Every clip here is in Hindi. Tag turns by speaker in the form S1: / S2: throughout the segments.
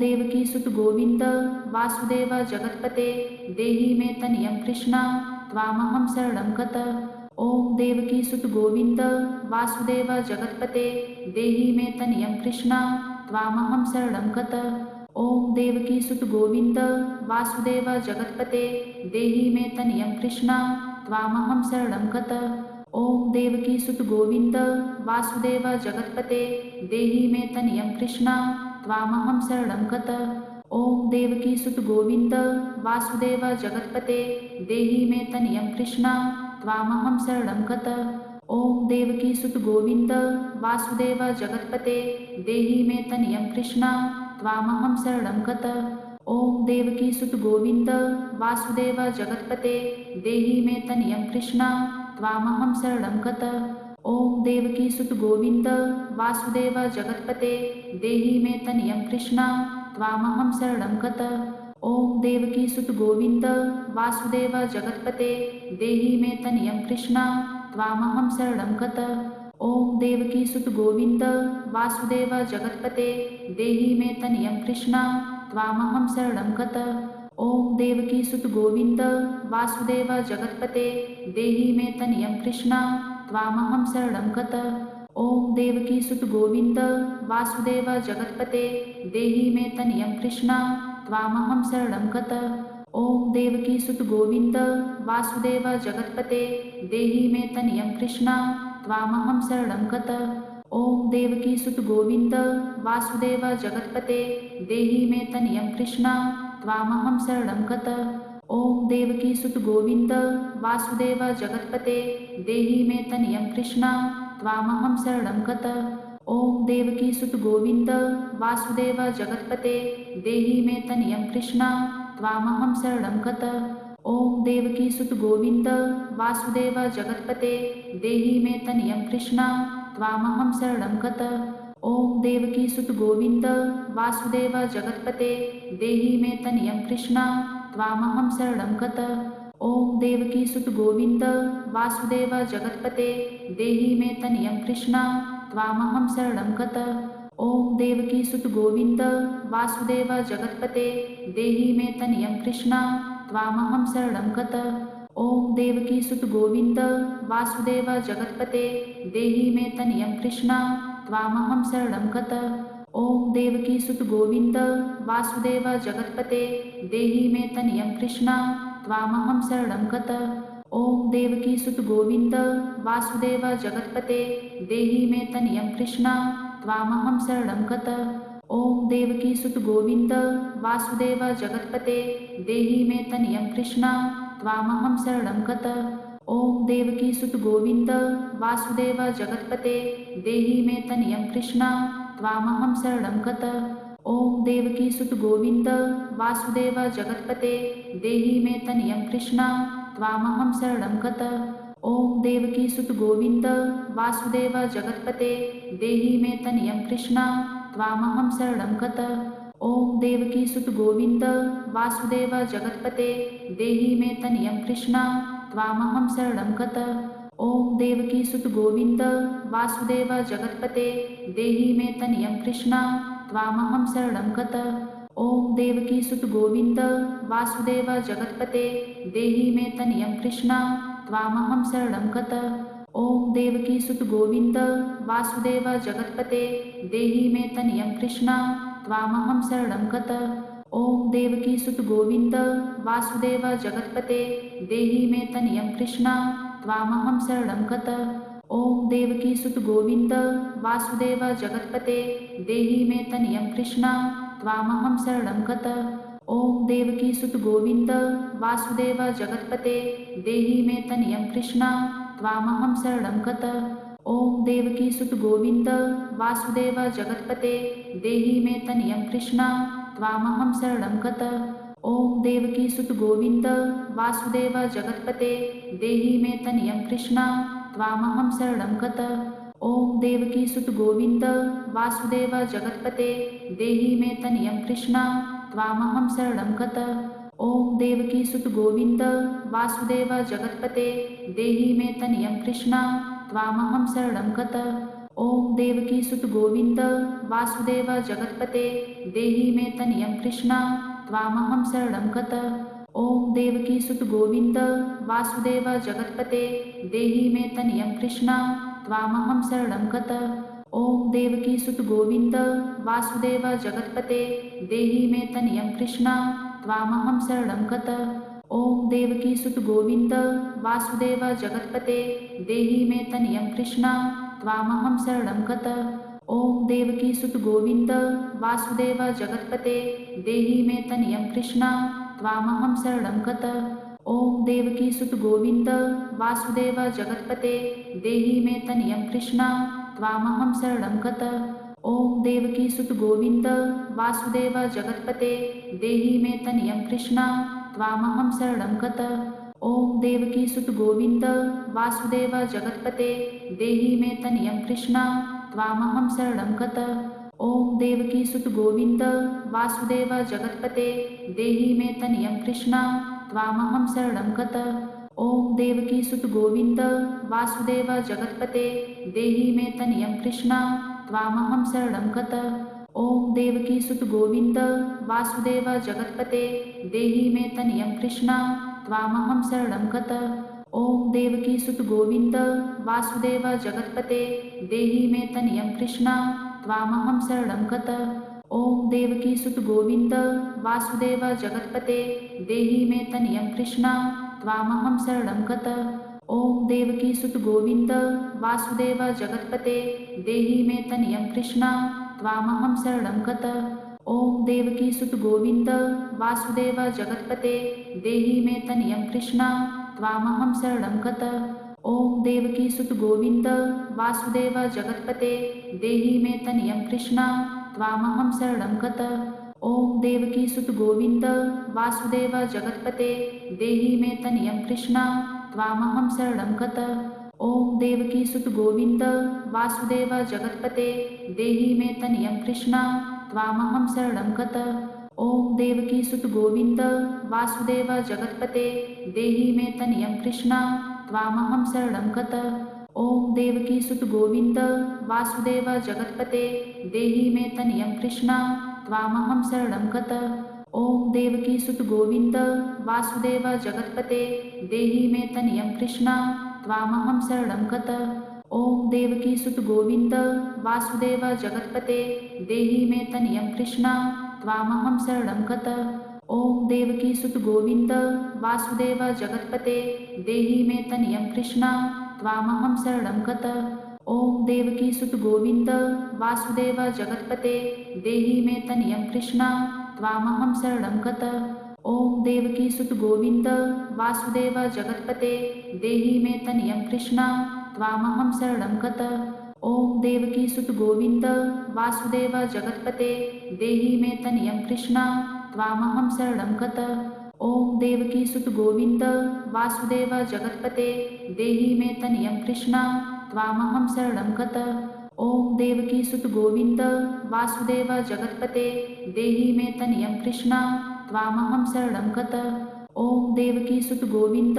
S1: देवकी सुत गोविंद वासुदेव जगत्पते देहि मे तनयं कृष्ण त्वामहं शरणं गतः। ओम देवकी सुत गोविंद वासुदेव जगत्पते देहि मे तनयं कृष्ण त्वामहं शरणं गतः। ओम देवकी सुत गोविंद वासुदेव जगत्पते देहि मे तनयं कृष्ण त्वामहं शरणं गतः। ओम देवकी सुत गोविंद वासुदेव जगत्पते देहि मे तनयं कृष्ण त्वामहं शरणं गतः। ओम देवकी सुत गोविंद वासुदेव जगत्पते देहि मे तनयं कृष्ण त्वामहं शरणं गतः। ओम देवकी सुत गोविंद वासुदेव जगत्पते देहि मे तनयं कृष्ण त्वामहं शरणं गतः। ओम देवकी सुत गोविंद वासुदेव जगत्पते देहि मे तनयं कृष्ण त्वामहं शरणं गतः। ओम देवकी सुत गोविंद वासुदेव जगत्पते देहि मे तनयं कृष्ण त्वामहं शरणं गतः। ओम देवकी सुत गोविंद वासुदेव जगत्पते देहि मे तनयं कृष्ण त्वामहं शरणं गतः। ओम देवकी सुत गोविंद वासुदेव जगत्पते देहि मे तनयं कृष्ण त्वामहं शरणं गतः। ओम देवकी सुत गोविंद वासुदेव जगत्पते देहि मे तनयं कृष्ण त्वामहं शरणं गतः। ओम देवकी सुत गोविंद वासुदेव जगत्पते देहि मे तनयं कृष्ण त्वामहं शरणं गतः। ओम देवकी सुत गोविंद वासुदेव जगत्पते देहि मे तनयं कृष्ण त्वामहं शरणं गतः। ओम देवकी सुत गोविंद वासुदेव जगत्पते देहि मे तनयं कृष्ण त्वामहं शरणं गतः। ओम देवकी सुत गोविंद वासुदेव जगत्पते देहि मे तनयं कृष्ण त्वामहं शरणं गतः। ओम देवकी सुत गोविंद वासुदेव जगत्पते देहि मे तनयं कृष्ण त्वामहं शरणं गतः। ओम देवकी सुत गोविंद वासुदेव जगत्पते देहि मे तनयं कृष्ण त्वामहं शरणं गतः। ओम देवकी सुत गोविंद वासुदेव जगत्पते देहि मे तनयं कृष्ण त्वामहं शरणं गतः। ओम देवकी सुत गोविंद वासुदेव जगत्पते देहि मे तनयं कृष्ण त्वामहं शरणं गतः। ओम देवकी सुत गोविंद वासुदेव जगत्पते देहि मे तनयं कृष्ण त्वामहं शरणं गतः। ओम देवकी सुत गोविंद वासुदेव जगत्पते देहि मे तनयं कृष्ण त्वामहं शरणं गतः। ओम देवकी सुत गोविंद वासुदेव जगत्पते देहि मे तनयं कृष्ण त्वामहं शरणं गतः। ओम देवकी सुत गोविंद वासुदेव जगत्पते देहि मे तनयं कृष्ण त्वामहं शरणं गतः। ओम देवकी सुत गोविंद वासुदेव जगत्पते देहि मे तनयं कृष्ण त्वामहं शरणं गतः। ओम देवकी सुत गोविंद वासुदेव जगत्पते देहि मे तनयं कृष्ण त्वामहं शरणं गतः। ओम देवकी सुत गोविंद वासुदेव जगत्पते देहि मे तनयं कृष्ण त्वामहं शरणं गतः। ओम देवकी सुत गोविंद वासुदेव जगत्पते देहि मे तनयं कृष्ण त्वामहं शरणं गतः। ओम देवकी सुत गोविंद वासुदेव जगत्पते देहि मे तनयं कृष्ण त्वामहं शरणं गतः। ओम देवकी सुत गोविंद वासुदेव जगत्पते देहि मे तनयं कृष्ण त्वामहं शरणं गतः। ओम देवकी सुत गोविंद वासुदेव जगत्पते देहि मे तनयं कृष्ण त्वामहं शरणं गतः। ओम देवकी सुत गोविंद वासुदेव जगत्पते देहि मे तनयं कृष्ण त्वामहं शरणं गतः। ओम देवकी सुत गोविंद वासुदेव जगत्पते देहि मे तनयं कृष्ण त्वामहं शरणं गतः। ओम देवकी सुत गोविंद वासुदेव जगत्पते देहि मे तनयं कृष्ण त्वामहं शरणं गतः। ओम देवकी सुत गोविंद वासुदेव जगत्पते देहि मे तनयं कृष्ण त्वामहं शरणं गतः। ओम देवकी सुत गोविंद वासुदेव जगत्पते देहि मे तनयं कृष्ण त्वामहं शरणं गतः। ओम देवकी सुत गोविंद वासुदेव जगत्पते देहि मे तनयं कृष्ण त्वामहं शरणं गतः। ओम देवकी सुत गोविंद वासुदेव जगत्पते देहि मे तनयं कृष्ण त्वामहं शरणं गतः। ओम देवकी सुत गोविंद वासुदेव जगत्पते देहि मे तनयं कृष्ण त्वामहं शरणं गतः। ओम देवकी सुत गोविंद वासुदेव जगत्पते देहि मे तनयं कृष्ण त्वामहं शरणं गतः। ओम देवकी सुत गोविंद वासुदेव जगत्पते देहि मे तनयं कृष्ण त्वामहं शरणं गतः। ओम देवकी सुत गोविंद वासुदेव जगत्पते देहि मे तनयं कृष्ण त्वामहं शरणं गतः। ओम देवकी सुत गोविंद वासुदेव जगत्पते देहि मे तनयं कृष्ण त्वामहं शरणं गतः। ओम देवकी सुत गोविंद वासुदेव जगत्पते देहि मे तनयं कृष्ण त्वामहं शरणं गतः। ओम देवकी सुत गोविंद वासुदेव जगत्पते देहि मे तनयं कृष्ण त्वामहं शरणं गतः। ओम देवकी सुत गोविंद वासुदेव जगत्पते देहि मे तनयं कृष्ण त्वामहं शरणं गतः। ओम देवकी सुत गोविंद वासुदेव जगत्पते देहि मे तनयं कृष्ण त्वामहं शरणं गतः। ओम देवकी सुत गोविंद वासुदेव जगत्पते देहि मे तनयं कृष्ण त्वामहं शरणं गतः। ओम देवकी सुत गोविंद वासुदेव जगत्पते देहि मे तनयं कृष्ण त्वामहं शरणं गतः। ओम देवकी सुत गोविंद वासुदेव जगत्पते देहि मे तनयं कृष्ण त्वामहं शरणं गतः। ओम देवकी सुत गोविंद वासुदेव जगत्पते देहि मे तनयं कृष्ण त्वामहं शरणं गतः। ओम देवकी सुत गोविंद वासुदेव जगत्पते देहि मे तनयं कृष्ण त्वामहं शरणं गतः। ओम देवकी सुत गोविंद वासुदेव जगत्पते देहि मे तनयं कृष्ण त्वामहं शरणं गतः। ओम देवकी सुत गोविंद वासुदेव जगत्पते देहि मे तनयं कृष्ण त्वामहं शरणं गतः। ओम देवकी सुत गोविंद वासुदेव जगत्पते देहि मे तनयं कृष्ण त्वामहं शरणं गतः। ओम देवकी सुत गोविंद वासुदेव जगत्पते देहि मे तनयं कृष्ण त्वामहं शरणं गतः। ओम देवकी सुत गोविंद वासुदेव जगत्पते देहि मे तनयं कृष्ण त्वामहं शरणं गतः। ओम देवकी सुत गोविंद वासुदेव जगत्पते देहि मे तनयं कृष्ण त्वामहं शरणं गतः। ओम देवकी सुत गोविंद वासुदेव जगत्पते देहि मे तनयं कृष्ण त्वामहं शरणं गतः। ओम देवकी सुत गोविंद वासुदेव जगत्पते देहि मे तनयं कृष्ण त्वामहं शरणं गतः। ओम देवकी सुत गोविंद वासुदेव जगत्पते देहि मे तनयं कृष्ण त्वामहं शरणं गतः। ओम देवकी सुत गोविंद वासुदेव जगत्पते देहि मे तनयं कृष्ण त्वामहं शरणं गतः। ओम देवकी सुत गोविंद वासुदेव जगत्पते देहि मे तनयं कृष्ण त्वामहं शरणं गतः। ओम देवकी सुत गोविंद वासुदेव जगत्पते देहि मे तनयं कृष्ण त्वामहं शरणं गतः। ओम देवकी सुत गोविंद वासुदेव जगत्पते देहि मे तनयं कृष्ण त्वामहं शरणं गतः। ओम देवकी सुत गोविंद वासुदेव जगत्पते देहि मे तनयं कृष्ण त्वामहं शरणं गतः। ओम देवकी सुत गोविंद वासुदेव जगत्पते देहि मे तनयं कृष्ण त्वामहं शरणं गतः। ओम देवकी सुत गोविंद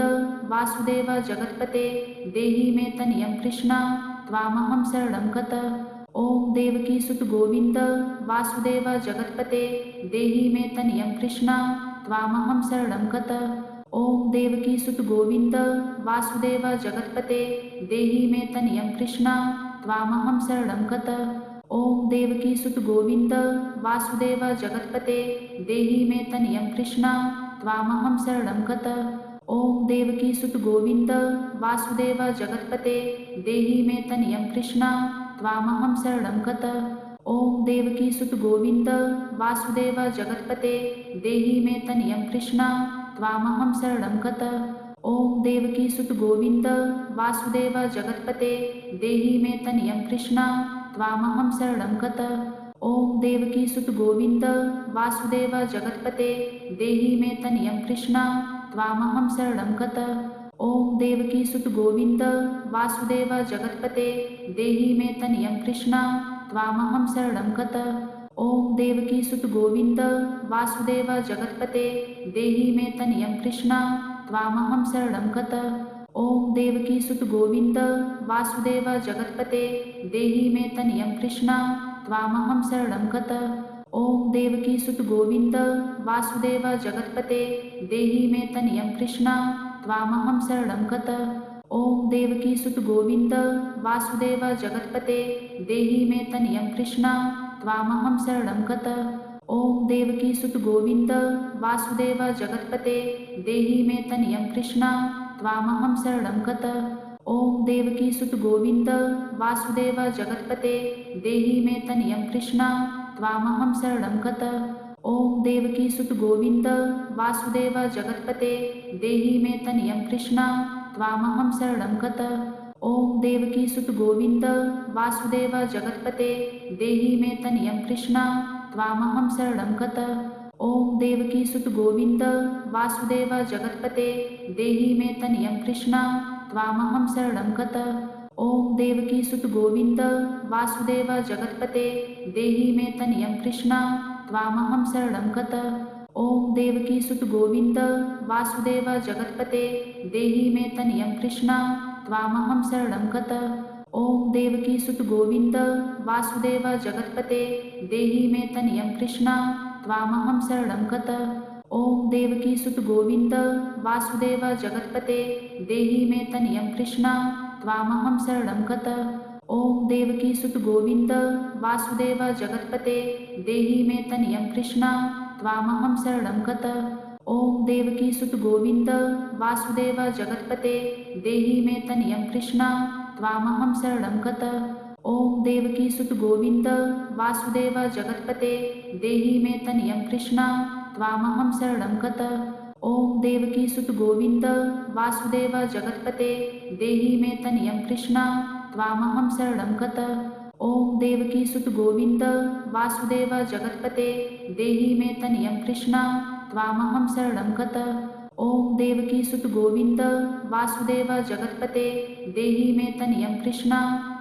S1: वासुदेव जगत्पते देहि मे तनयं कृष्ण त्वामहं शरणं गतः। ओम देवकी सुत गोविंद वासुदेव जगत्पते देहि मे तनयं कृष्ण त्वामहं शरणं गतः। ओम देवकी सुत गोविंद वासुदेव जगत्पते देहि मे तनयं कृष्ण त्वामहं शरणं गतः। ओम देवकी सुत गोविंद वासुदेव जगत्पते देहि मे तनयं कृष्ण त्वामहं शरणं गतः। ओम देवकी सुत गोविंद वासुदेव जगत्पते देहि मे तनयं कृष्ण त्वामहं शरणं गतः। ओम देवकी सुत गोविंद वासुदेव जगत्पते देहि मे तनयं कृष्ण त्वामहं शरणं गतः। ओम देवकी सुत गोविंद वासुदेव जगत्पते देहि मे तनयं कृष्ण त्वामहं शरणं गतः। ओम देवकी सुत गोविंद वासुदेव जगत्पते देहि मे तनयं कृष्ण त्वामहं शरणं गतः। ओम देवकी सुत गोविंद वासुदेव जगत्पते देहि मे तनयं कृष्ण त्वामहं शरणं गतः। ओम देवकी सुत गोविंद वासुदेव जगत्पते देहि मे तनयं कृष्ण त्वामहं शरणं गतः। ओम देवकी सुत गोविंद वासुदेव जगत्पते देहि मे तनयं कृष्ण त्वामहं शरणं गतः। ओम देवकी सुत गोविंद वासुदेव जगत्पते देहि मे तनयं कृष्ण त्वामहं शरणं गतः। ओम देवकी सुत गोविंद वासुदेव जगत्पते देहि मे तनयं कृष्ण त्वामहं शरणं गतः। ओम देवकी सुत गोविंद वासुदेव जगत्पते देहि मे तनयं कृष्ण त्वामहं शरणं गतः। ओम देवकी सुत गोविंद वासुदेव जगत्पते देहि मे तनयं कृष्ण त्वामहं शरणं गतः। ओम देवकी सुत गोविंद वासुदेव जगत्पते देहि मे तनयं कृष्ण त्वामहं शरणं गतः। ओम देवकी सुत गोविंद वासुदेव जगत्पते देहि मे तनयं कृष्ण त्वामहं शरणं गतः। ओम देवकी सुत गोविंद वासुदेव जगत्पते देहि मे तनयं कृष्ण त्वामहं शरणं गतः। ओम देवकी सुत गोविंद वासुदेव जगत्पते देहि मे तनयं कृष्ण त्वामहं शरणं गतः। ओम देवकी सुत गोविंद वासुदेव जगत्पते देहि मे तनयं कृष्ण त्वामहं शरणं गतः। ओम देवकी सुत गोविंद वासुदेव जगत्पते देहि मे तनयं कृष्ण त्वामहं शरणं गतः। ओम देवकी सुत गोविंद वासुदेव जगत्पते देहि मे तनयं कृष्ण त्वामहं शरणं गतः। ओम देवकी सुत गोविंद वासुदेव जगत्पते देहि मे तनयं कृष्ण त्वामहं शरणं गतः। ओम देवकी सुत गोविंद वासुदेव जगत्पते देहि मे तनयं कृष्ण त्वामहं शरणं गतः। ओम देवकी सुत गोविंद वासुदेव जगत्पते देहि मे तनयं कृष्ण त्वामहं शरणं गतः। ओम देवकी सुत गोविंद वासुदेव जगत्पते देहि मे तनयं कृष्ण त्वामहं शरणं गतः। ओम देवकी सुत गोविंद वासुदेव जगत्पते देहि मे तनयं कृष्ण त्वामहं शरणं गतः। ओम देवकी सुत गोविंद वासुदेव जगत्पते देहि मे तनयं कृष्ण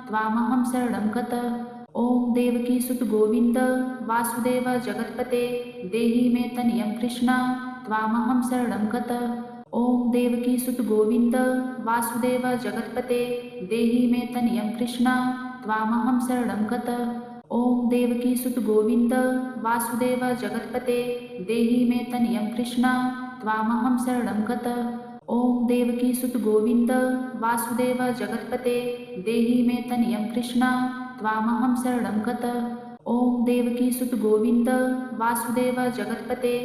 S1: त्वामहं शरणं गतः। ओम देवकी सुत गोविंद वासुदेव जगत्पते देहि मे तनयं कृष्ण त्वामहं शरणं गतः। ओम देवकी सुत गोविंद वासुदेव जगत्पते देहि मे तनयं कृष्ण त्वामहं शरणं गतः। ओम देवकी सुत गोविंद वासुदेव जगत्पते देहि मे तनयं कृष्ण त्वामहं शरणं गतः। ओम देवकी सुत गोविंद वासुदेव जगत्पते देहि मे तनयं कृष्ण त्वामहं शरणं गतः। ओम देवकी सुत गोविंद वासुदेव जगत्पते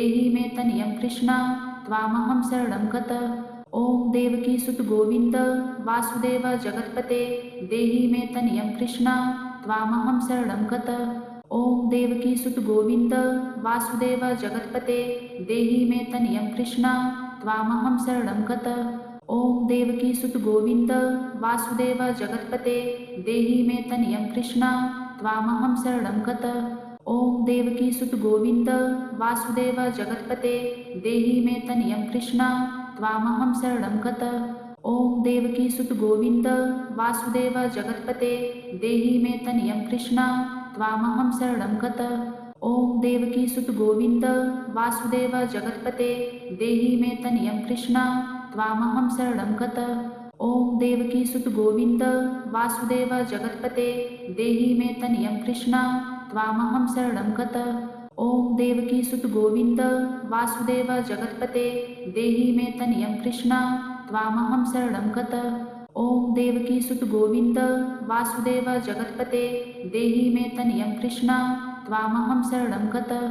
S1: देहि मे तनयं कृष्ण त्वामहं शरणं गतः। ओम देवकी सुत गोविंद वासुदेव जगत्पते देहि मे तनयं कृष्ण त्वामहं शरणं गतः। ओम देवकी सुत गोविंद वासुदेव जगत्पते देहि मे तनयं कृष्ण त्वामहं शरणं गतः। ओम देवकी सुत गोविंद वासुदेव जगत्पते देहि मे तनयं कृष्ण त्वामहं शरणं गतः। ओम देवकी सुत गोविंद वासुदेव जगत्पते देहि मे तनयं कृष्ण त्वामहं शरणं गतः। ओम देवकी सुत गोविंद वासुदेव जगत्पते देहि मे तनयं कृष्ण त्वामहं शरणं गतः। ओम देवकी सुत गोविंद वासुदेव जगत्पते देहि मे तनयं कृष्ण त्वामहं शरणं गतः। ओम देवकी सुत गोविंद वासुदेव जगत्पते देहि मे तनयं कृष्ण त्वामहं शरणं गतः। ओम देवकी सुत गोविंद वासुदेव जगत्पते देहि मे तनयं कृष्ण त्वामहं शरणं गतः। ओम देवकी सुत गोविंद वासुदेव जगत्पते देहि मे तनयं कृष्ण त्वामहं शरणं गतः।